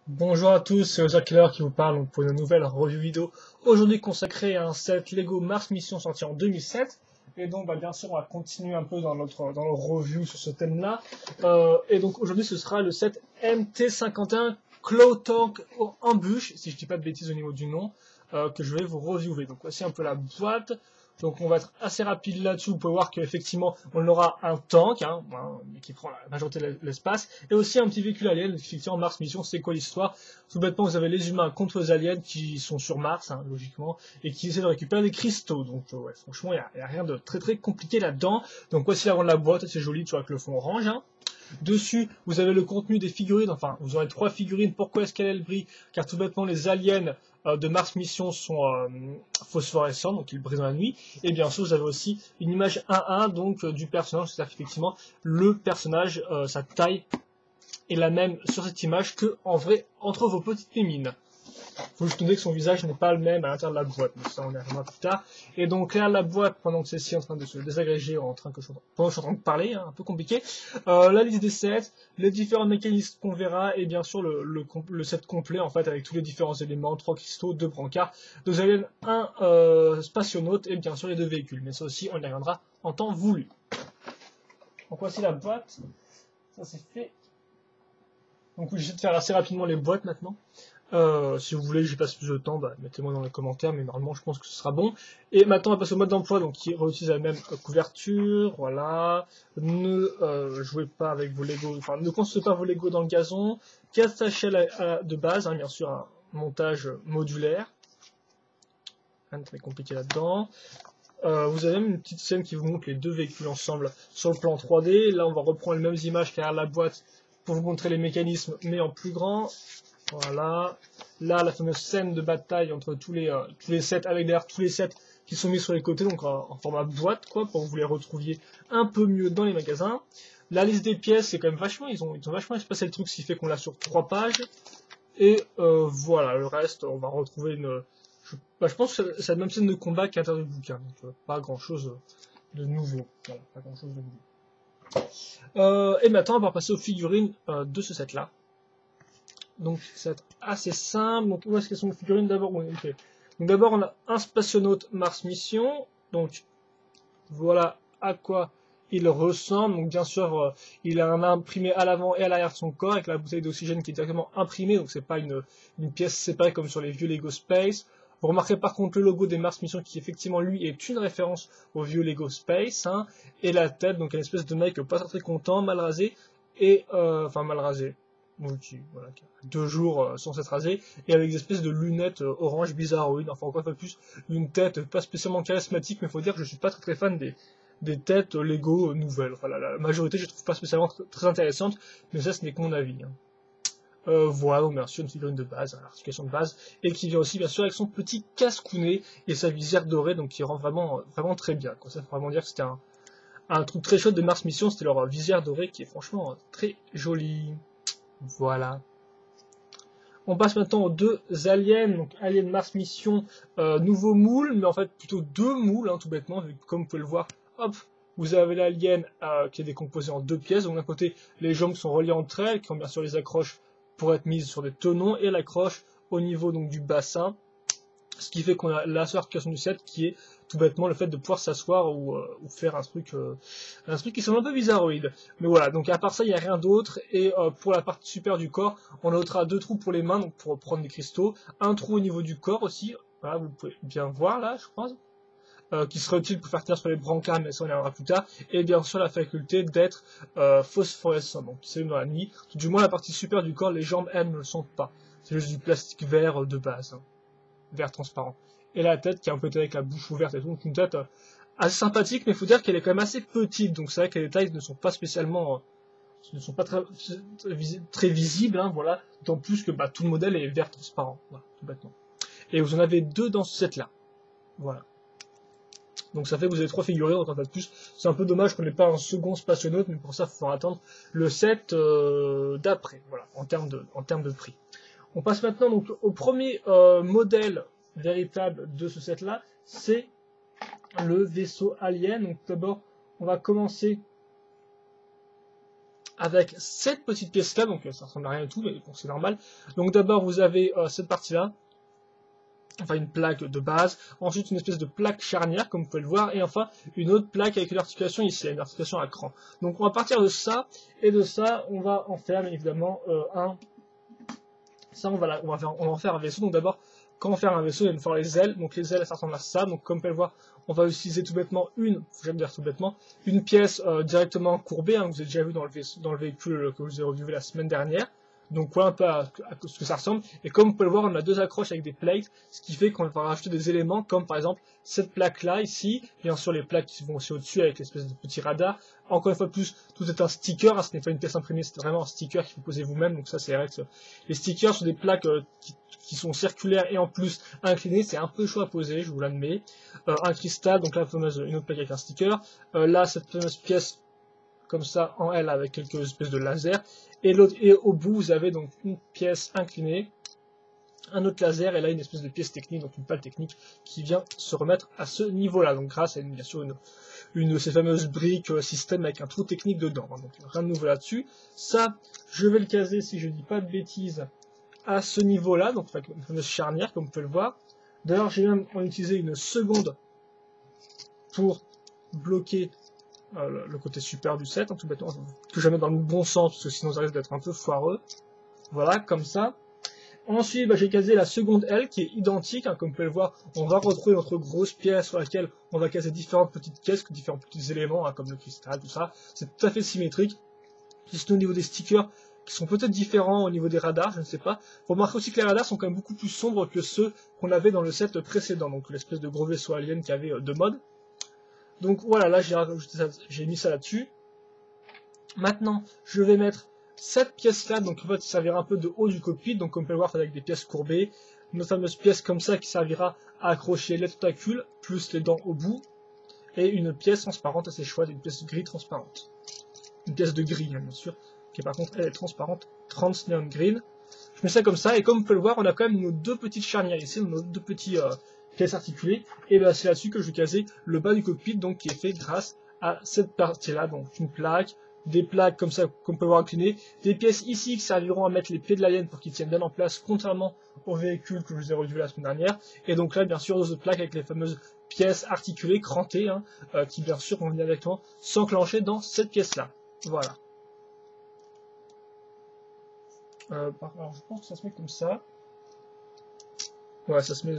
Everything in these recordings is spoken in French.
Bonjour à tous, c'est Ozar Keller qui vous parle donc, pour une nouvelle review vidéo. Aujourd'hui consacrée à un set Lego Mars Mission sorti en 2007. Et donc bien sûr on va continuer un peu dans notre review sur ce thème-là. Et donc aujourd'hui ce sera le set MT51 Claw Tank Ambush, si je dis pas de bêtises au niveau du nom, que je vais vous reviewer. Donc voici un peu la boîte. Donc on va être assez rapide là-dessus. Vous pouvez voir qu'effectivement on aura un tank qui prend la majorité de l'espace et aussi un petit véhicule alien. Effectivement Mars Mission, c'est quoi l'histoire? Tout bêtement vous avez les humains contre les aliens qui sont sur Mars, logiquement, et qui essaient de récupérer des cristaux. Donc ouais, franchement il y a rien de très très compliqué là-dedans. Donc voici l'avant de la boîte, c'est joli, tu vois, avec le fond orange. Dessus, vous avez le contenu des figurines, enfin, vous aurez 3 figurines. Pourquoi est-ce qu'elle brille? Car tout bêtement, les aliens de Mars Mission sont phosphorescents, donc ils brillent dans la nuit. Et bien sûr, vous avez aussi une image 1-1 donc du personnage, c'est-à-dire qu'effectivement, le personnage, sa taille est la même sur cette image que en vrai entre vos petites mimines. Faut juste noter que son visage n'est pas le même à l'intérieur de la boîte, mais ça on y reviendra plus tard. Et donc là, la boîte, pendant que celle-ci est en train de se désagréger, pendant que je suis en train de parler, un peu compliqué, la liste des sets, les différents mécanismes qu'on verra, et bien sûr le set complet, en fait, avec tous les différents éléments, 3 cristaux, 2 brancards, 2 aliens, un spationaute, et bien sûr les 2 véhicules. Mais ça aussi, on y reviendra en temps voulu. Donc voici la boîte, ça c'est fait. Donc oui, j'essaie de faire assez rapidement les boîtes maintenant. Si vous voulez que j'y passe plus de temps, mettez-moi dans les commentaires, mais normalement je pense que ce sera bon. Et maintenant on va passer au mode d'emploi, donc qui réutilise la même couverture, voilà. Ne jouez pas avec vos Lego, enfin ne construisez pas vos Lego dans le gazon. 4 sachets de base, bien sûr un montage modulaire. Rien de très compliqué là-dedans. Vous avez même une petite scène qui vous montre les 2 véhicules ensemble sur le plan 3D. Là on va reprendre les mêmes images qu'à la boîte pour vous montrer les mécanismes, mais en plus grand. Voilà. Là, la fameuse scène de bataille entre tous les sets, avec derrière tous les sets qui sont mis sur les côtés, donc en format boîte, quoi, pour que vous les retrouviez un peu mieux dans les magasins. La liste des pièces, c'est quand même vachement, ils ont vachement espacé le truc, ce qui fait qu'on l'a sur 3 pages. Et voilà, le reste, on va retrouver je pense que c'est la même scène de combat qu'à l'intérieur du bouquin, donc pas grand chose de nouveau. Voilà, pas grand chose de nouveau. Et maintenant, on va passer aux figurines de ce set-là. Donc ça va être assez simple. Donc où est-ce qu'elles sont les figurines d'abord? Oui, ok. Donc d'abord on a un spationaute Mars Mission. Donc voilà à quoi il ressemble. Donc bien sûr il a un imprimé à l'avant et à l'arrière de son corps avec la bouteille d'oxygène qui est directement imprimée. Donc c'est pas une pièce séparée comme sur les vieux Lego Space. Vous remarquez par contre le logo des Mars Mission qui effectivement lui est une référence au vieux Lego Space. Et la tête, donc une espèce de mec pas très content, mal rasé. Et enfin mal rasé. Qui, voilà, qui a 2 jours sans s'être rasé, et avec des espèces de lunettes orange bizarroïdes, enfin encore pas plus, une tête pas spécialement charismatique, mais il faut dire que je suis pas très fan des têtes Lego nouvelles. Enfin, la majorité je trouve pas spécialement très intéressante, mais ça ce n'est que mon avis. Voilà, donc bien sûr une figurine de base, l'articulation de base, et qui vient aussi bien sûr avec son petit cascounet et sa visière dorée, donc qui rend vraiment très bien. Ça faut vraiment dire que c'était un truc très chouette de Mars Mission, c'était leur visière dorée qui est franchement très jolie. Voilà. On passe maintenant aux 2 aliens, donc Alien Mars Mission, nouveau moule, mais en fait plutôt 2 moules, tout bêtement, comme vous pouvez le voir, hop, vous avez l'alien qui est décomposé en 2 pièces, donc d'un côté les jambes sont reliées entre elles, qui ont bien sûr les accroches pour être mises sur des tenons, et l'accroche au niveau donc du bassin, ce qui fait qu'on a la seule articulation du set qui est tout bêtement le fait de pouvoir s'asseoir ou faire un truc qui semble un peu bizarroïde. Mais voilà, donc à part ça, il n'y a rien d'autre. Et pour la partie supérieure du corps, on notera 2 trous pour les mains, donc pour prendre des cristaux, un trou au niveau du corps aussi, voilà, vous pouvez bien voir là, je crois, qui sera utile pour faire tenir sur les brancards, mais ça on y reviendra plus tard. Et bien sûr la faculté d'être phosphorescent, donc c'est dans la nuit. Tout du moins la partie supérieure du corps, les jambes elles ne le sont pas. C'est juste du plastique vert de base. Vert transparent. Et la tête qui est un peu avec la bouche ouverte et tout, donc une tête assez sympathique, mais il faut dire qu'elle est quand même assez petite, donc c'est vrai que les tailles ne sont pas spécialement, ne sont pas très visibles, voilà, d'autant plus que tout le modèle est vert transparent, voilà, tout bêtement. Et vous en avez 2 dans ce set là, voilà. Donc ça fait que vous avez 3 figurines, donc en fait plus, c'est un peu dommage qu'on n'ait pas un second spationaute, mais pour ça il faut attendre le set d'après, voilà, en termes de prix. On passe maintenant donc au premier modèle véritable de ce set là, c'est le vaisseau alien. Donc d'abord on va commencer avec cette petite pièce là, donc ça ressemble à rien du tout, mais bon c'est normal. Donc d'abord vous avez cette partie là, enfin une plaque de base, ensuite une espèce de plaque charnière comme vous pouvez le voir, et enfin une autre plaque avec une articulation ici, une articulation à cran. Donc on va partir de ça, et de ça on va en faire évidemment ça on va en faire un vaisseau. Donc d'abord quand on fait un vaisseau il va nous faire les ailes, donc les ailes ça ressemble à ça, donc comme vous pouvez le voir on va utiliser tout bêtement j'aime dire tout bêtement, une pièce directement courbée, hein, que vous avez déjà vu dans le véhicule que vous avez revu la semaine dernière. Donc voilà un peu à ce que ça ressemble. Et comme vous pouvez le voir, on a deux accroches avec des plates, ce qui fait qu'on va rajouter des éléments comme par exemple cette plaque-là ici, bien sûr les plaques qui vont aussi au-dessus avec l'espèce de petit radar. Encore une fois plus, tout est un sticker, hein, ce n'est pas une pièce imprimée, c'est vraiment un sticker qu'il faut poser vous-même. Donc ça c'est vrai que les stickers sont des plaques qui sont circulaires et en plus inclinées, c'est un peu chaud à poser, je vous l'admets. Un cristal, donc là une autre plaque avec un sticker. Là cette fameuse pièce comme ça en L avec quelques espèces de lasers, et au bout vous avez donc une pièce inclinée, un autre laser, et là une espèce de pièce technique, donc une pale technique qui vient se remettre à ce niveau là, donc grâce à bien sûr une de ces fameuses briques système avec un trou technique dedans, donc rien de nouveau là-dessus. Ça je vais le caser, si je dis pas de bêtises, à ce niveau là, donc avec une fameuse charnière comme vous pouvez le voir. D'ailleurs j'ai même utilisé une seconde pour bloquer le côté super du set, hein, tout bêtement, que je mets dans le bon sens, parce que sinon ça risque d'être un peu foireux. Voilà, comme ça. Ensuite, j'ai casé la seconde aile, qui est identique, hein, comme vous pouvez le voir, on va retrouver notre grosse pièce sur laquelle on va caser différentes petites caisses, différents petits éléments, hein, comme le cristal, tout ça. C'est tout à fait symétrique. Juste au niveau des stickers, qui sont peut-être différents au niveau des radars, je ne sais pas. Vous remarquez aussi que les radars sont quand même beaucoup plus sombres que ceux qu'on avait dans le set précédent, donc l'espèce de gros vaisseau alien qui avait deux modes. Donc voilà, là j'ai mis ça là-dessus. Maintenant, je vais mettre cette pièce-là, donc en fait, ça servira un peu de haut du cockpit, donc comme vous pouvez le voir, avec des pièces courbées. Une fameuse pièce comme ça qui servira à accrocher les tentacules, plus les dents au bout. Et une pièce transparente assez chouette, une pièce gris transparente. Une pièce de gris, hein, bien sûr, qui par contre, elle est transparente, trans neon green. Je mets ça comme ça, et comme vous pouvez le voir, on a quand même nos deux petites charnières ici, nos deux petits pièces articulées, et ben c'est là-dessus que je vais caser le bas du cockpit, donc qui est fait grâce à cette partie-là, donc une plaque, des plaques comme ça qu'on peut voir inclinées, des pièces ici qui serviront à mettre les pieds de l'alien pour qu'ils tiennent bien en place, contrairement au véhicule que je vous ai revu la semaine dernière, et donc là bien sûr d'autres plaques avec les fameuses pièces articulées, crantées, hein, qui bien sûr vont venir directement s'enclencher dans cette pièce-là. Voilà. Alors je pense que ça se met comme ça. Ouais, ça se met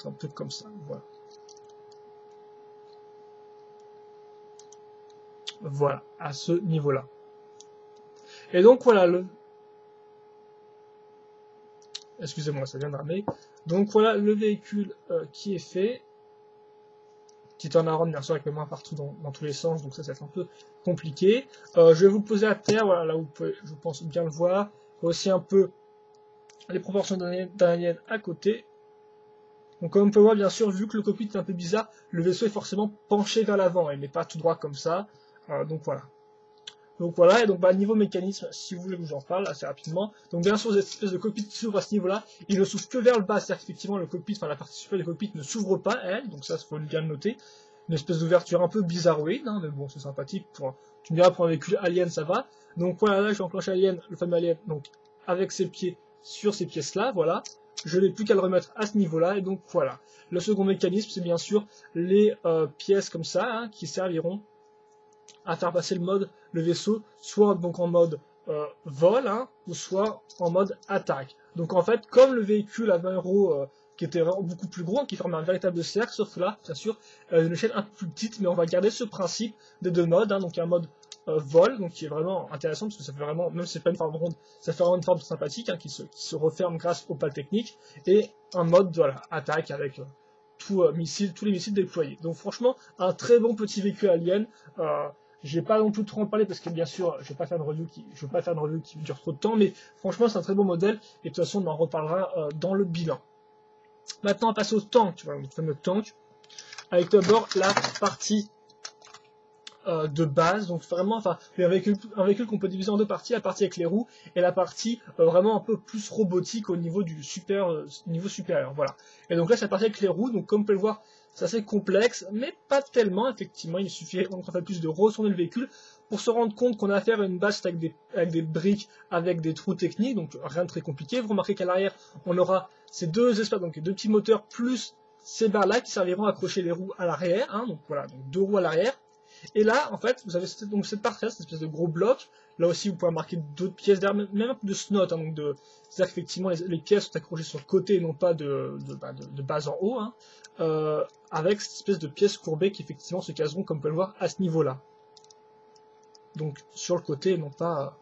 un peu comme ça. Voilà. Voilà, à ce niveau-là. Et donc voilà excusez-moi, ça vient de ramer. Donc voilà le véhicule qui est fait. Petit en arôme, bien sûr, avec les mains partout dans tous les sens, donc ça c'est un peu compliqué. Je vais vous le poser à terre, voilà, là où vous pouvez, je pense, bien le voir. Aussi un peu les proportions d'un alien à côté. Donc comme on peut voir, bien sûr, vu que le cockpit est un peu bizarre, le vaisseau est forcément penché vers l'avant, il n'est pas tout droit comme ça. Donc voilà. Donc voilà, et donc niveau mécanisme, si vous voulez que j'en parle assez rapidement. Donc bien sûr, cette espèce de cockpit qui s'ouvre à ce niveau-là, il ne s'ouvre que vers le bas, c'est-à-dire qu'effectivement le cockpit, enfin la partie supérieure du cockpit ne s'ouvre pas, elle, donc ça, il faut bien le noter. Une espèce d'ouverture un peu bizarroïde, hein, mais bon, c'est sympathique. Tu me diras, pour un véhicule alien, ça va. Donc voilà, là, je vais enclencher Alien, le fameux Alien, donc avec ses pieds sur ces pièces-là, voilà. Je n'ai plus qu'à le remettre à ce niveau-là, et donc voilà. Le second mécanisme, c'est bien sûr les pièces comme ça, hein, qui serviront à faire passer le vaisseau, soit donc en mode vol, hein, ou soit en mode attaque. Donc en fait, comme le véhicule avait un héros qui était vraiment beaucoup plus gros, qui formait un véritable cercle, sauf là, bien sûr, une échelle un peu plus petite, mais on va garder ce principe des deux modes, hein, donc il y a un mode vol, donc qui est vraiment intéressant, parce que ça fait vraiment, même si c'est pas une forme ronde, ça fait vraiment une forme sympathique, hein, qui se referme grâce aux pales techniques, et un mode, voilà, attaque avec tous les missiles déployés. Donc franchement, un très bon petit véhicule alien. Je vais pas non plus trop en parler parce que bien sûr, je vais pas faire une review qui dure trop de temps, mais franchement, c'est un très bon modèle et de toute façon, on en reparlera dans le bilan. Maintenant, on va passer au tank, tu vois, le fameux tank, avec d'abord la partie de base, donc vraiment, enfin, un véhicule qu'on peut diviser en deux parties, la partie avec les roues et la partie vraiment un peu plus robotique au niveau du niveau supérieur, voilà. Et donc là, c'est la partie avec les roues, donc comme vous pouvez le voir, c'est assez complexe, mais pas tellement, effectivement, il suffit une fois de plus de retourner le véhicule pour se rendre compte qu'on a affaire à une base avec des briques, avec des trous techniques, donc rien de très compliqué. Vous remarquez qu'à l'arrière, on aura ces deux espaces, donc deux petits moteurs, plus ces barres-là qui serviront à accrocher les roues à l'arrière, hein, donc voilà, donc deux roues à l'arrière. Et là, en fait, vous avez donc cette partie-là, cette espèce de gros bloc. Là aussi, vous pouvez marquer d'autres pièces derrière, même un peu de snot, hein, donc c'est-à-dire qu'effectivement, les pièces sont accrochées sur le côté et non pas de bas en haut, hein, avec cette espèce de pièces courbées qui effectivement se caseront, comme vous pouvez le voir, à ce niveau-là. Donc sur le côté, non pas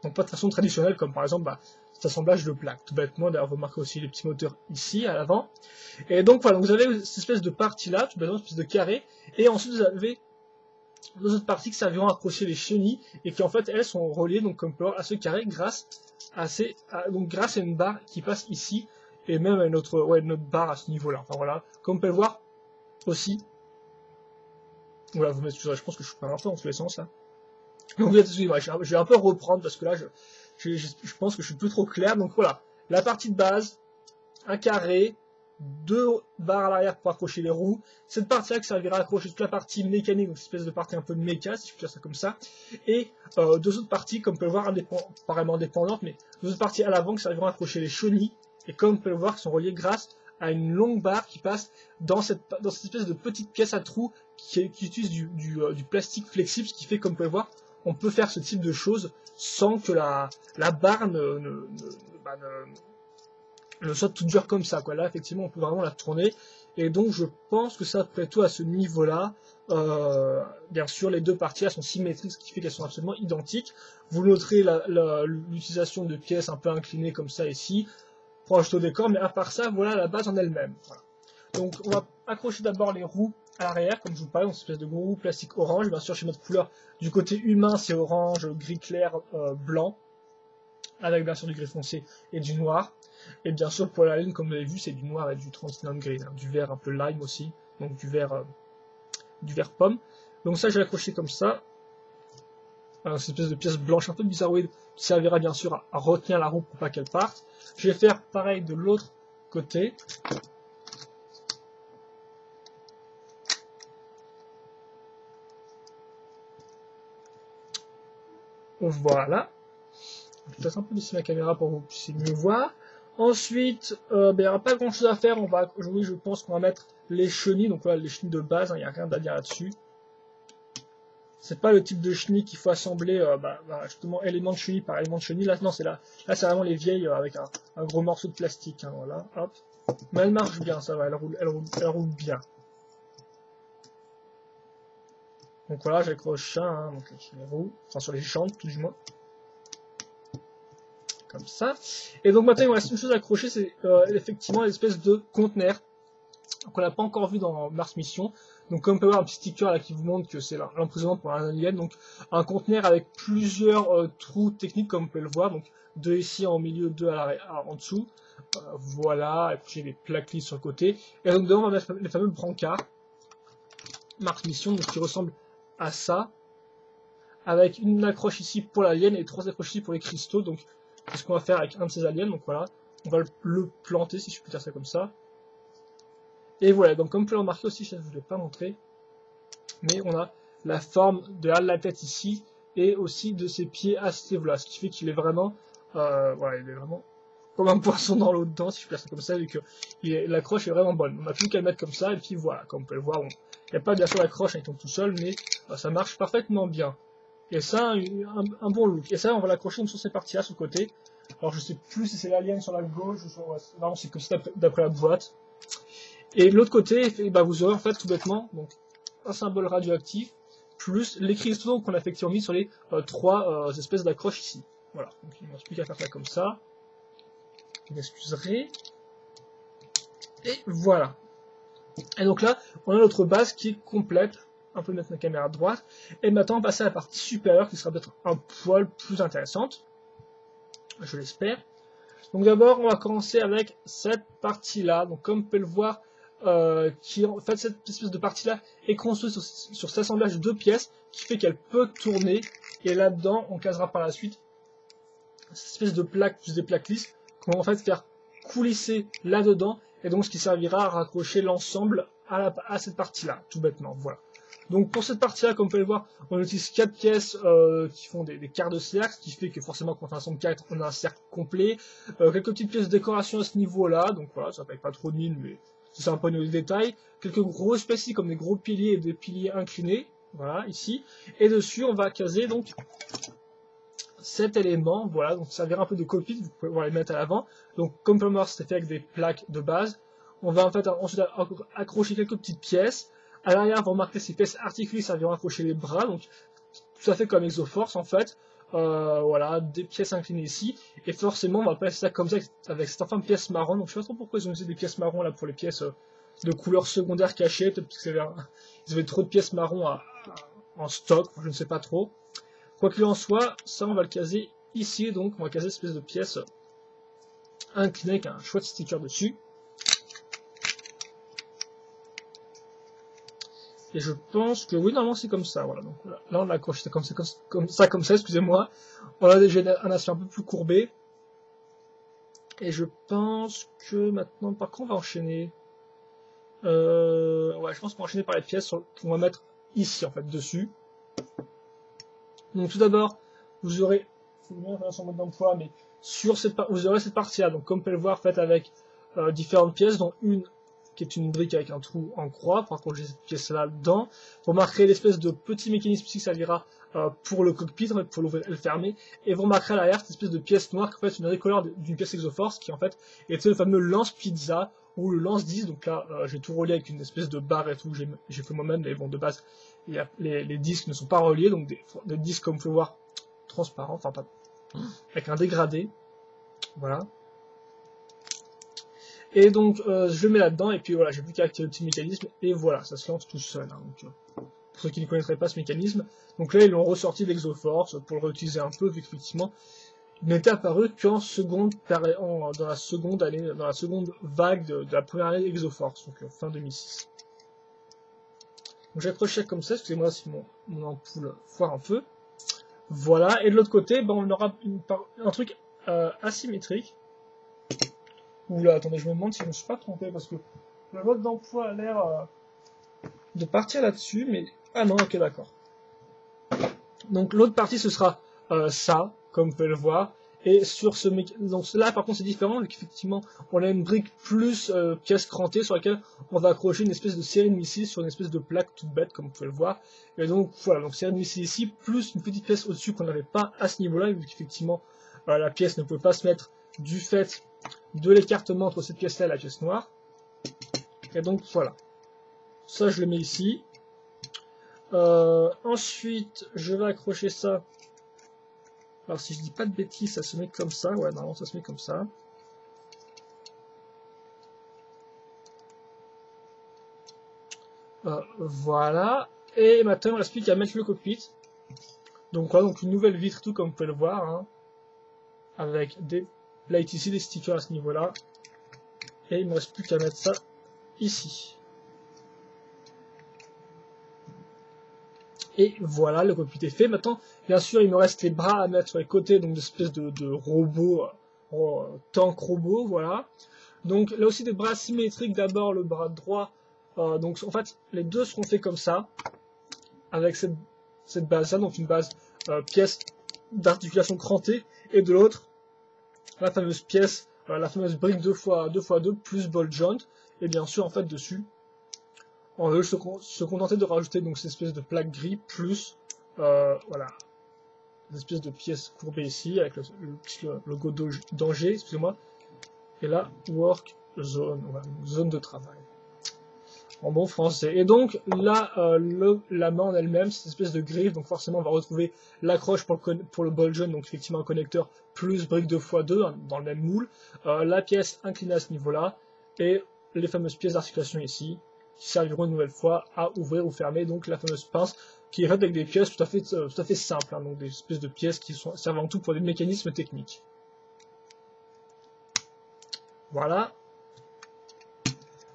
de façon traditionnelle, comme par exemple cet assemblage de plaques. Tout bêtement, d'ailleurs, vous remarquez aussi les petits moteurs ici, à l'avant. Et donc voilà, donc vous avez cette espèce de partie-là, tout bêtement, une espèce de carré, et ensuite vous avez deux autres parties qui serviront à accrocher les chenilles et qui en fait elles sont reliées donc comme à ce carré grâce à une barre qui passe ici et même à une autre barre à ce niveau-là. Enfin voilà, comme on peut le voir aussi. Voilà, vous m'excuserez, je pense que je parle un peu dans tous les sens là. Donc je vais un peu reprendre parce que là je pense que je suis plus trop clair. Donc voilà, la partie de base, un carré, deux barres à l'arrière pour accrocher les roues, cette partie-là qui servira à accrocher toute la partie mécanique, donc cette espèce de partie un peu de méca, si je peux dire ça comme ça, et deux autres parties, comme on peut le voir, apparemment indépendantes, mais deux autres parties à l'avant qui serviront à accrocher les chenilles, et comme on peut le voir, qui sont reliées grâce à une longue barre qui passe dans cette espèce de petite pièce à trous qui utilise du plastique flexible, ce qui fait, comme vous pouvez le voir, on peut faire ce type de choses sans que la barre ne soit toute dure comme ça, quoi. Là, effectivement, on peut vraiment la tourner. Et donc, je pense que ça, après tout, à ce niveau-là, bien sûr, les deux parties, elles sont symétriques, ce qui fait qu'elles sont absolument identiques. Vous noterez l'utilisation de pièces un peu inclinées comme ça ici, proche au décor, mais à part ça, voilà la base en elle-même. Voilà. Donc, on va accrocher d'abord les roues à l'arrière, comme je vous parlais, dans cette espèce de gros roue plastique orange. Bien sûr, chez notre couleur du côté humain, c'est orange, gris clair, blanc, avec bien sûr du gris foncé et du noir. Et bien sûr, pour la laine, comme vous l'avez vu, c'est du noir et du 39 gris, hein, du vert un peu lime aussi, donc du vert pomme. Donc ça, je vais l'accrocher comme ça. Alors, cette espèce de pièce blanche un peu bizarroïde qui servira bien sûr à retenir la roue pour pas qu'elle parte. Je vais faire pareil de l'autre côté. Voilà. Je vais peut-être un peu baisser la caméra pour que vous puissiez mieux voir. Ensuite, il n'y aura pas grand chose à faire. Oui, je pense qu'on va mettre les chenilles. Donc voilà, les chenilles de base, il n'y a rien à dire là-dessus. C'est pas le type de chenilles qu'il faut assembler, justement, élément de chenille par élément de chenille. Là, non, là c'est vraiment les vieilles avec un gros morceau de plastique. Hein, voilà, hop. Mais elle marche bien, ça va, elle roule bien. Donc voilà, j'accroche ça, hein, donc sur les roues, enfin sur les jantes, tout du moins. Comme ça. Et donc maintenant, il me reste une chose à accrocher, c'est effectivement l'espèce de conteneur qu'on n'a pas encore vu dans Mars Mission. Donc comme on peut voir un petit sticker là qui vous montre que c'est l'emprisonnement pour un alien, donc un conteneur avec plusieurs trous techniques comme vous pouvez le voir, donc deux ici en milieu, deux en dessous, voilà, et puis j'ai des plaques lisses sur le côté, et donc devant on va mettre les fameux brancards Mars Mission, donc qui ressemblent à ça, avec une accroche ici pour l'alien et trois accroches ici pour les cristaux, donc c'est ce qu'on va faire avec un de ces aliens, donc voilà, on va le planter si je peux dire ça comme ça. Et voilà, donc comme vous pouvez le remarquer aussi, je ne vous l'ai pas montré, mais on a la forme de la tête ici, et aussi de ses pieds à ce niveau-là, ce qui fait qu'il est vraiment, voilà, il est vraiment comme un poisson dans l'eau dedans, si je peux dire ça comme ça, vu que l'accroche est vraiment bonne. On n'a plus qu'à le mettre comme ça, et puis voilà, comme vous pouvez le voir, il n'y a pas bien sûr l'accroche, il tombe tout seul, mais ça marche parfaitement bien. Et ça, un bon look. Et ça, on va l'accrocher sur ces parties-là, sur le côté. Alors je sais plus si c'est l'alien sur la gauche, ou sur... non, c'est que c'est d'après la boîte. Et de l'autre côté, vous aurez en fait tout bêtement donc, un symbole radioactif, plus les cristaux qu'on a effectivement mis sur les trois espèces d'accroches ici. Voilà, donc il ne reste plus qu'à faire ça comme ça. Vous m'excuserez. Et voilà. Et donc là, on a notre base qui est complète. On peut mettre la caméra à droite. Et maintenant, on va passer à la partie supérieure qui sera peut-être un poil plus intéressante. Je l'espère. Donc d'abord, on va commencer avec cette partie-là. Donc comme vous pouvez le voir, en fait, cette espèce de partie-là est construite sur cet assemblage de deux pièces qui fait qu'elle peut tourner. Et là-dedans, on casera par la suite cette espèce de plaque plus des plaques lisses qu'on va en fait faire coulisser là-dedans. Et donc ce qui servira à raccrocher l'ensemble à cette partie-là, tout bêtement. Voilà. Donc pour cette partie-là, comme vous pouvez le voir, on utilise 4 pièces qui font des quarts de cercle, ce qui fait que forcément quand on a un ensemble 4, on a un cercle complet. Quelques petites pièces de décoration à ce niveau-là, donc voilà, ça paye pas trop de mine, mais c'est un peu de détail. Quelques grosses pièces ici, comme des gros piliers et des piliers inclinés, voilà, ici. Et dessus, on va caser donc cet élément, voilà, donc ça servira un peu de cockpit, vous pouvez voir les mettre à l'avant. Donc comme pour moi, c'est fait avec des plaques de base. On va en fait ensuite accrocher quelques petites pièces. À l'arrière, vous remarquez ces pièces articulées serviront à accrocher les bras, donc tout à fait comme Exoforce en fait. Voilà, des pièces inclinées ici, et forcément on va passer ça comme ça avec cette infâme pièce marron. Donc je sais pas trop pourquoi ils ont utilisé des pièces marron là pour les pièces de couleur secondaire cachées, peut-être parce qu'ils avaient trop de pièces marron en stock, je ne sais pas trop. Quoi qu'il en soit, ça on va le caser ici, donc on va caser cette espèce de pièce inclinée avec un chouette sticker dessus. Et je pense que oui, normalement c'est comme ça, voilà. Donc là on l'a accroché comme ça, excusez-moi. On a déjà un acier un peu plus courbé. Et je pense que maintenant, par contre, on va enchaîner. Ouais, je pense qu'on va enchaîner par les pièces qu'on va mettre ici, en fait, dessus. Donc tout d'abord, vous aurez, faut bien faire son mode d'emploi, mais vous aurez cette partie-là, donc comme vous pouvez le voir, faite avec différentes pièces, dont une qui est une brique avec un trou en croix. Par contre, j'ai cette pièce-là dedans. Vous remarquerez l'espèce de petit mécanisme ici qui servira pour le cockpit, pour l'ouvrir et le fermer. Et vous remarquerez à l'arrière cette espèce de pièce noire qui est en fait une décolleur d'une pièce Exoforce, qui en fait était le fameux lance-pizza ou le lance-disque. Donc là, j'ai tout relié avec une espèce de barre et tout, j'ai fait moi-même, mais bon, de base, les disques ne sont pas reliés, donc des disques, comme vous pouvez voir, transparents, enfin pas, avec un dégradé. Voilà. Et donc je le mets là-dedans, et puis voilà, j'ai plus qu'à activer le petit mécanisme, et voilà, ça se lance tout seul. Hein, donc, pour ceux qui ne connaîtraient pas ce mécanisme, donc là ils l'ont ressorti de l'Exoforce pour le réutiliser un peu, vu qu'effectivement il n'était apparu qu'en seconde, dans la seconde année, dans la seconde vague de la première année Exoforce, donc fin 2006. Donc j'accroche ça comme ça, excusez-moi si mon ampoule foire un peu. Voilà, et de l'autre côté, ben, on aura un truc asymétrique. Oula, attendez, je me demande si je ne me suis pas trompé, parce que le mode d'emploi a l'air de partir là-dessus, mais... Ah non, ok, d'accord. Donc l'autre partie, ce sera ça, comme vous pouvez le voir. Et sur ce donc là, par contre, c'est différent, vu qu'effectivement, on a une brique plus pièce crantée sur laquelle on va accrocher une espèce de série de missiles sur une espèce de plaque toute bête, comme vous pouvez le voir. Et donc, voilà, donc série de missiles ici, plus une petite pièce au-dessus qu'on n'avait pas à ce niveau-là, vu qu'effectivement, la pièce ne pouvait pas se mettre du fait de l'écartement entre cette pièce-là et la pièce noire. Et donc, voilà. Ça, je le mets ici. Ensuite, je vais accrocher ça. Alors, si je dis pas de bêtises, ça se met comme ça. Ouais, normalement, ça se met comme ça. Voilà. Et maintenant, il ne reste plus qu'à mettre le cockpit. Donc, voilà, donc une nouvelle vitre, tout comme vous pouvez le voir. Hein, avec des lights ici, des stickers à ce niveau-là. Et il ne me reste plus qu'à mettre ça ici. Et voilà, le cockpit est fait. Maintenant, bien sûr, il me reste les bras à mettre sur les côtés, donc des espèces de robots, tank robot, voilà. Donc là aussi des bras symétriques, d'abord le bras droit. Donc en fait, les deux seront faits comme ça, avec cette base-là, donc une base pièce d'articulation crantée, et de l'autre, la fameuse pièce, la fameuse brique 2x2 plus ball joint, et bien sûr, en fait, dessus, on veut se contenter de rajouter donc cette espèce de plaque gris plus voilà, une espèce de pièce courbée ici avec le petit logo danger, excusez-moi, et là work zone, voilà, zone de travail en bon français. Et donc là la main en elle-même, c'est une espèce de griffe, donc forcément on va retrouver l'accroche pour le ball joint, donc effectivement un connecteur plus brique 2x2 hein, dans le même moule, la pièce inclinée à ce niveau-là, et les fameuses pièces d'articulation ici, qui serviront une nouvelle fois à ouvrir ou fermer donc la fameuse pince qui est faite avec des pièces tout à fait simples, hein, donc des espèces de pièces qui servent en tout pour des mécanismes techniques. Voilà.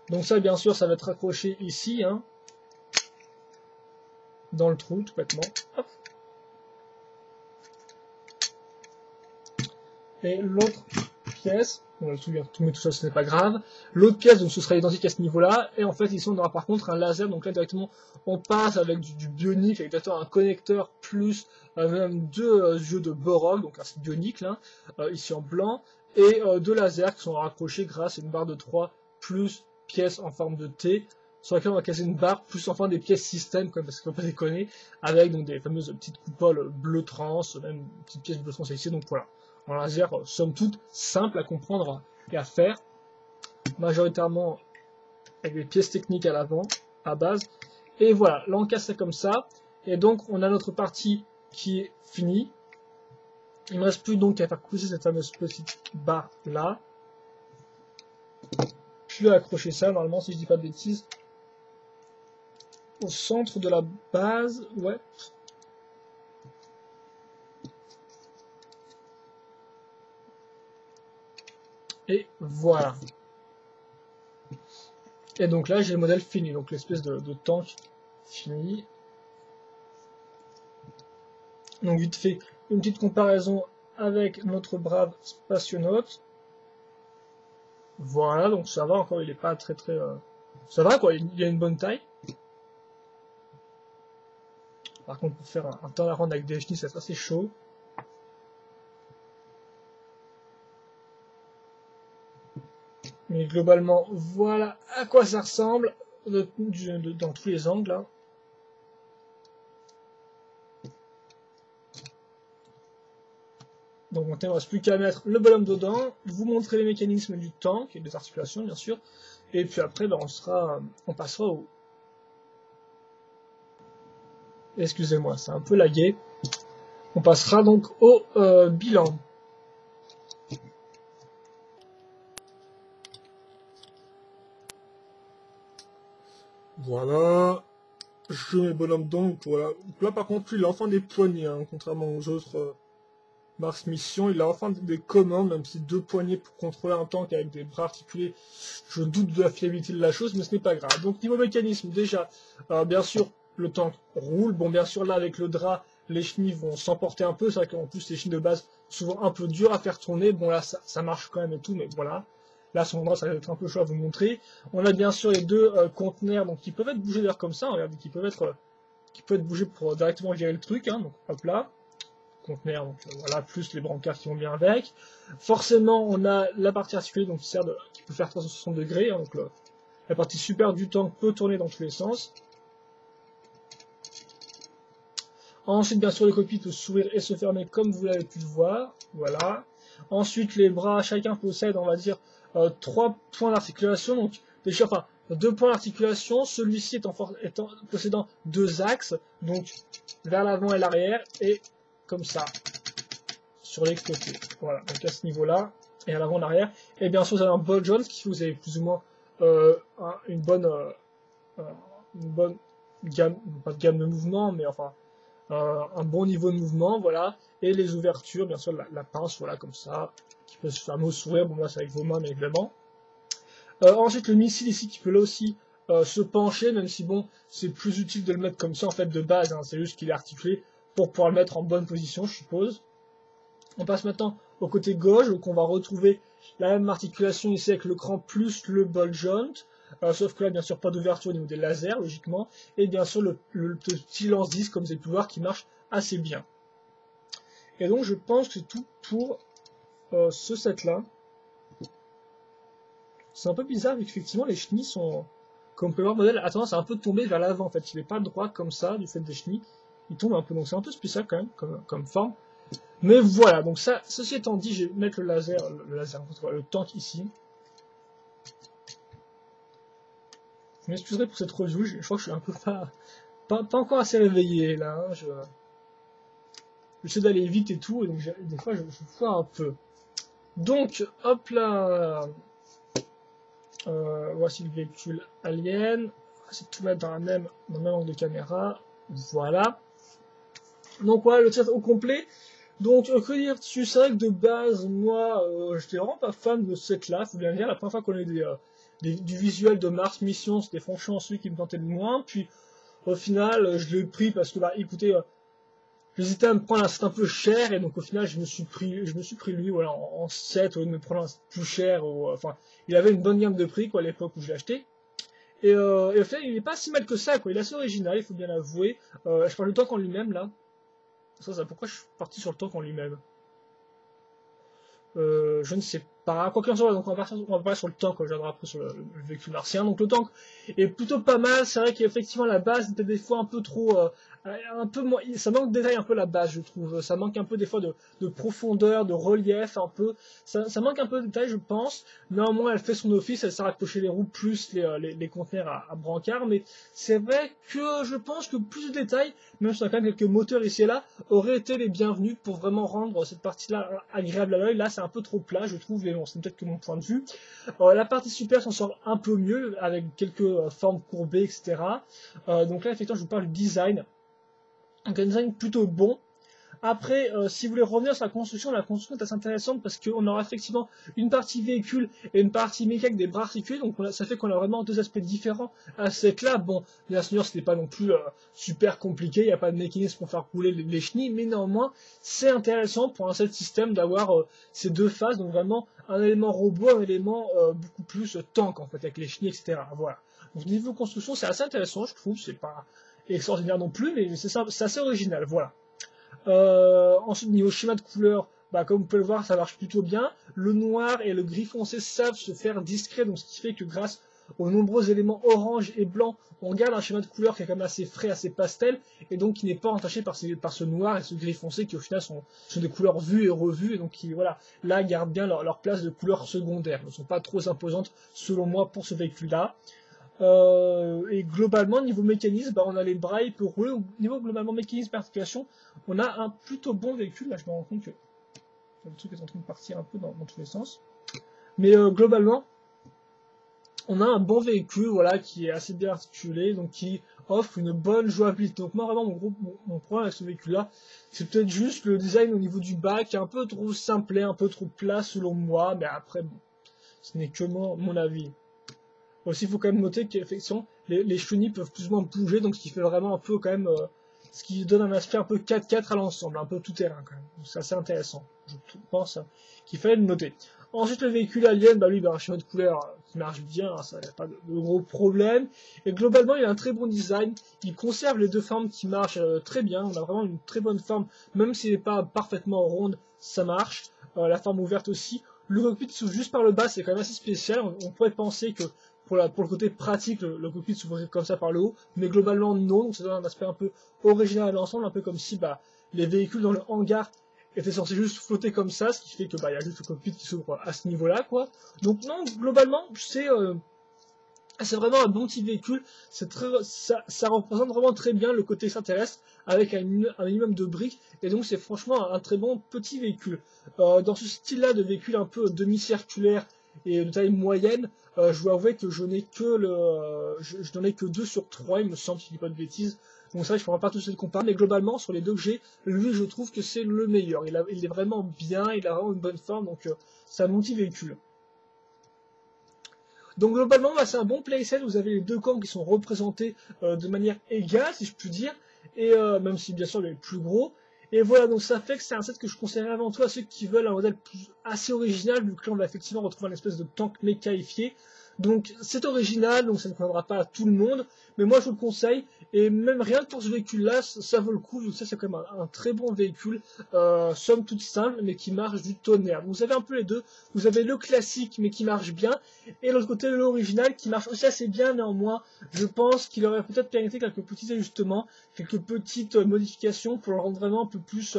Donc ça bien sûr ça va être accroché ici, hein, dans le trou tout bêtement. Hop. Et l'autre pièce. On va tout mettre tout ça, ce n'est pas grave. L'autre pièce, donc ce sera identique à ce niveau-là. Et en fait, ici, on aura par contre un laser. Donc là, directement, on passe avec du bionique, avec directement un connecteur plus même deux yeux de Borog, donc un bionique là, ici en blanc, et deux lasers qui sont raccrochés grâce à une barre de 3 plus pièces en forme de T, sur laquelle on va caser une barre plus enfin des pièces système, parce qu'on peut pas déconner, avec donc des fameuses petites coupoles bleu trans, même une petite pièce bleu trans ici. Donc voilà. Un laser, somme toute, simple à comprendre et à faire, majoritairement avec des pièces techniques à l'avant, à base. Et voilà, là on casse ça comme ça, et donc on a notre partie qui est finie. Il ne me reste plus donc qu'à faire couler cette fameuse petite barre là. Je vais accrocher ça, normalement, si je dis pas de bêtises, au centre de la base, ouais. Et voilà. Et donc là, j'ai le modèle fini, donc l'espèce de tank fini. Donc vite fait, une petite comparaison avec notre brave spationaute. Voilà, donc ça va encore, il est pas très... ça va quoi, il a une bonne taille. Par contre, pour faire un temps à rendre avec des chenilles, c'est assez chaud. Mais globalement, voilà à quoi ça ressemble dans tous les angles. Hein. Donc il ne reste plus qu'à mettre le bonhomme dedans, vous montrer les mécanismes du tank et des articulations bien sûr, et puis après ben, on passera au... Excusez-moi, c'est un peu lagué. On passera donc au bilan. Voilà, je mets bonhomme donc, voilà. Donc là par contre, il a enfin des poignées, hein, contrairement aux autres Mars Mission, il a enfin des commandes, même si 2 poignées pour contrôler un tank avec des bras articulés, je doute de la fiabilité de la chose, mais ce n'est pas grave. Donc niveau mécanisme, déjà, bien sûr, le tank roule, bon bien sûr là avec le drap, les chenilles vont s'emporter un peu, c'est vrai qu'en plus les chenilles de base, souvent un peu dures à faire tourner, bon là ça marche quand même et tout, mais voilà. Là, son drap, ça va être un peu chaud à vous montrer. On a bien sûr les deux conteneurs, donc qui peuvent être bougés d'ailleurs comme ça, regardez, qui peuvent être bougés pour directement virer le truc, hein, donc hop là. Conteneur, donc voilà, plus les brancards qui vont bien avec. Forcément, on a la partie articulée donc qui peut faire 360 degrés, hein, donc la partie supérieure du tank peut tourner dans tous les sens. Ensuite, bien sûr, le cockpit peut s'ouvrir et se fermer comme vous l'avez pu le voir. Voilà. Ensuite, les bras, chacun possède, on va dire, 3 points d'articulation. Donc, déjà, enfin, 2 points d'articulation. Celui-ci possédant 2 axes, donc vers l'avant et l'arrière, et comme ça, sur les côtés. Voilà, donc à ce niveau-là, et à l'avant et à l'arrière. Et bien sûr, vous avez un ball joint, qui vous avez plus ou moins une bonne gamme, pas de gamme de mouvement, mais enfin, un bon niveau de mouvement, voilà. Et les ouvertures, bien sûr, la pince, voilà, comme ça, qui peut se fermer au sourire, bon là c'est avec vos mains, mais évidemment. Ensuite, le missile ici, qui peut là aussi se pencher, même si bon, c'est plus utile de le mettre comme ça, en fait, de base, hein, c'est juste qu'il est articulé, pour pouvoir le mettre en bonne position, je suppose. On passe maintenant au côté gauche, donc on va retrouver la même articulation ici avec le cran plus le ball joint, sauf que là, bien sûr, pas d'ouverture au niveau des lasers, logiquement, et bien sûr le petit lance-disque, comme vous avez pu voir, qui marche assez bien. Et donc, je pense que c'est tout pour ce set-là. C'est un peu bizarre, vu qu'effectivement, les chenilles sont, comme on peut voir, le modèle a tendance à un peu tomber vers l'avant, en fait. Il n'est pas droit comme ça, du fait des chenilles. Il tombe un peu, donc c'est un peu spécial quand même, comme forme. Mais voilà, donc ça, ceci étant dit, je vais mettre le tank ici. Je m'excuserai pour cette review, je crois que je suis un peu pas encore assez réveillé là. Hein, j'essaie d'aller vite et tout, et donc des fois je foire un peu. Donc, hop là, voici le véhicule alien. On va essayer de tout mettre dans le même angle de caméra. Voilà. Donc voilà, le set au complet. Donc, que dire dessus? C'est vrai que de base, moi, j'étais vraiment pas fan de ce set-là, faut bien dire. La première fois qu'on a eu du visuel de Mars Mission, c'était franchement celui qui me tentait le moins. Puis, au final, je l'ai pris parce que, bah, écoutez, j'hésitais à me prendre un set un peu cher, et donc au final je me suis pris lui voilà, en 7 au lieu de me prendre un plus cher, enfin il avait une bonne gamme de prix quoi à l'époque où je l'ai acheté. Et au final il est pas si mal que ça quoi, il est assez original, il faut bien l'avouer. Je parle du tank en lui-même là. Pourquoi je suis parti sur le tank en lui-même? Je ne sais pas. Quoi qu'il en soit, donc on va parler sur le tank, quand je viendrai après sur le véhicule martien. Donc le tank est plutôt pas mal. C'est vrai qu'effectivement la base était des fois un peu trop, un peu moins, ça manque de détail un peu la base, je trouve. Ça manque un peu des fois de profondeur, de relief, un peu. Ça manque un peu de détail, je pense. Néanmoins, elle fait son office. Elle sert à cocher les roues plus les conteneurs à brancard. Mais c'est vrai que je pense que plus de détails, même si on a quand même quelques moteurs ici et là, auraient été les bienvenus pour vraiment rendre cette partie-là agréable à l'œil. Là, c'est un peu trop plat, je trouve, mais bon, c'est peut-être que mon point de vue. La partie supérieure s'en sort un peu mieux, avec quelques formes courbées, etc. Donc là, effectivement, je vous parle du design. Donc un design plutôt bon. Après, si vous voulez revenir sur la construction est assez intéressante parce qu'on aura effectivement une partie véhicule et une partie mécanique des bras articulés, donc ça fait qu'on a vraiment deux aspects différents à cette là. Bon, bien sûr, c'était pas non plus super compliqué, il n'y a pas de mécanisme pour faire couler les chenilles, mais néanmoins, c'est intéressant pour un seul système d'avoir ces deux phases, donc vraiment un élément robot, un élément beaucoup plus tank en fait, avec les chenilles, etc. Voilà. Donc niveau construction, c'est assez intéressant, je trouve, c'est pas extraordinaire non plus, mais c'est assez original, voilà. Ensuite, niveau schéma de couleur, bah, comme vous pouvez le voir, ça marche plutôt bien. Le noir et le gris foncé savent se faire discret, donc ce qui fait que grâce aux nombreux éléments orange et blanc, on garde un schéma de couleur qui est quand même assez frais, assez pastel, et donc qui n'est pas entaché par ce noir et ce gris foncé qui au final sont des couleurs vues et revues, et donc qui, voilà, là, gardent bien leur place de couleurs secondaires. Elles ne sont pas trop imposantes, selon moi, pour ce véhicule-là. Et globalement, niveau mécanisme, bah, on a les bras, il peut rouler. Niveau globalement mécanisme et articulation, on a un plutôt bon véhicule. Là, je me rends compte que le truc est en train de partir un peu dans tous les sens. Mais globalement, on a un bon véhicule, voilà, qui est assez bien articulé, donc qui offre une bonne jouabilité. Donc moi, vraiment, mon problème avec ce véhicule-là, c'est peut-être juste le design au niveau du bas, qui est un peu trop simplet, un peu trop plat selon moi. Mais après, bon, ce n'est que mon avis. Aussi, il faut quand même noter qu'effectivement, les chenilles peuvent plus ou moins bouger, donc ce qui fait vraiment un peu quand même, ce qui donne un aspect un peu 4x4 à l'ensemble, un peu tout terrain quand même. C'est assez intéressant, je pense qu'il fallait le noter. Ensuite, le véhicule Alien, bah lui, bah, un schéma de couleur qui marche bien, hein, ça n'y a pas de gros problème. Et globalement, il a un très bon design, il conserve les deux formes qui marchent très bien, on a vraiment une très bonne forme, même s'il n'est pas parfaitement ronde, ça marche. La forme ouverte aussi. Le cockpit qui s'ouvre juste par le bas, c'est quand même assez spécial, on pourrait penser que pour le côté pratique, le cockpit s'ouvrait comme ça par le haut, mais globalement non, donc ça donne un aspect un peu original à l'ensemble, un peu comme si bah, les véhicules dans le hangar étaient censés juste flotter comme ça, ce qui fait que bah, y a juste le cockpit qui s'ouvre à ce niveau-là, quoi. Donc non, globalement, c'est vraiment un bon petit véhicule, ça représente vraiment très bien le côté extraterrestre avec un minimum de briques, et donc c'est franchement un très bon petit véhicule. Dans ce style-là de véhicule un peu demi-circulaire et de taille moyenne, je dois avouer que je n'en ai que 2 sur 3, il me semble, si je dis pas de bêtises. Donc ça, je ne pourrais pas tous les comparer, mais globalement, sur les deux que j'ai, lui, je trouve que c'est le meilleur. Il est vraiment bien, il a vraiment une bonne forme, donc c'est un bon petit véhicule. Donc globalement, bah, c'est un bon playset, vous avez les deux camps qui sont représentés de manière égale, si je puis dire, et même si bien sûr il est plus gros. Et voilà, donc ça fait que c'est un set que je conseillerais avant tout à ceux qui veulent un modèle assez original, vu que là on va effectivement retrouver une espèce de tank mécaïfié. Donc c'est original, donc ça ne conviendra pas à tout le monde, mais moi je vous le conseille, et même rien que pour ce véhicule-là, ça vaut le coup, vu que ça c'est quand même un très bon véhicule, somme toute simple, mais qui marche du tonnerre. Donc vous avez un peu les deux, vous avez le classique, mais qui marche bien, et l'autre côté l'original, qui marche aussi assez bien, néanmoins, je pense qu'il aurait peut-être mérité quelques petits ajustements, quelques petites modifications pour le rendre vraiment un peu plus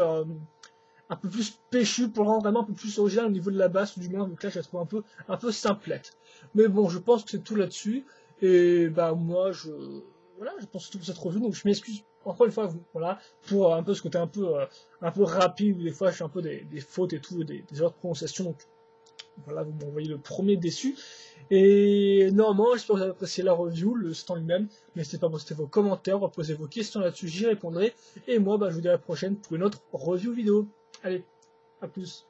péchu, pour le rendre vraiment un peu plus original au niveau de la basse, ou du moins, donc là je la trouve un peu simplette. Mais bon, je pense que c'est tout là-dessus, et bah moi voilà, je pense que c'est tout pour cette revue, donc je m'excuse encore une fois, voilà, pour un peu ce côté un peu rapide, où des fois je fais un peu des fautes et tout, des erreurs de prononciation, donc voilà, vous m'envoyez le premier déçu. Et normalement, j'espère que vous avez apprécié la review, le stand lui-même. N'hésitez pas à poster vos commentaires, à poser vos questions là-dessus, j'y répondrai. Et moi, bah, je vous dis à la prochaine pour une autre review vidéo. Allez, à plus.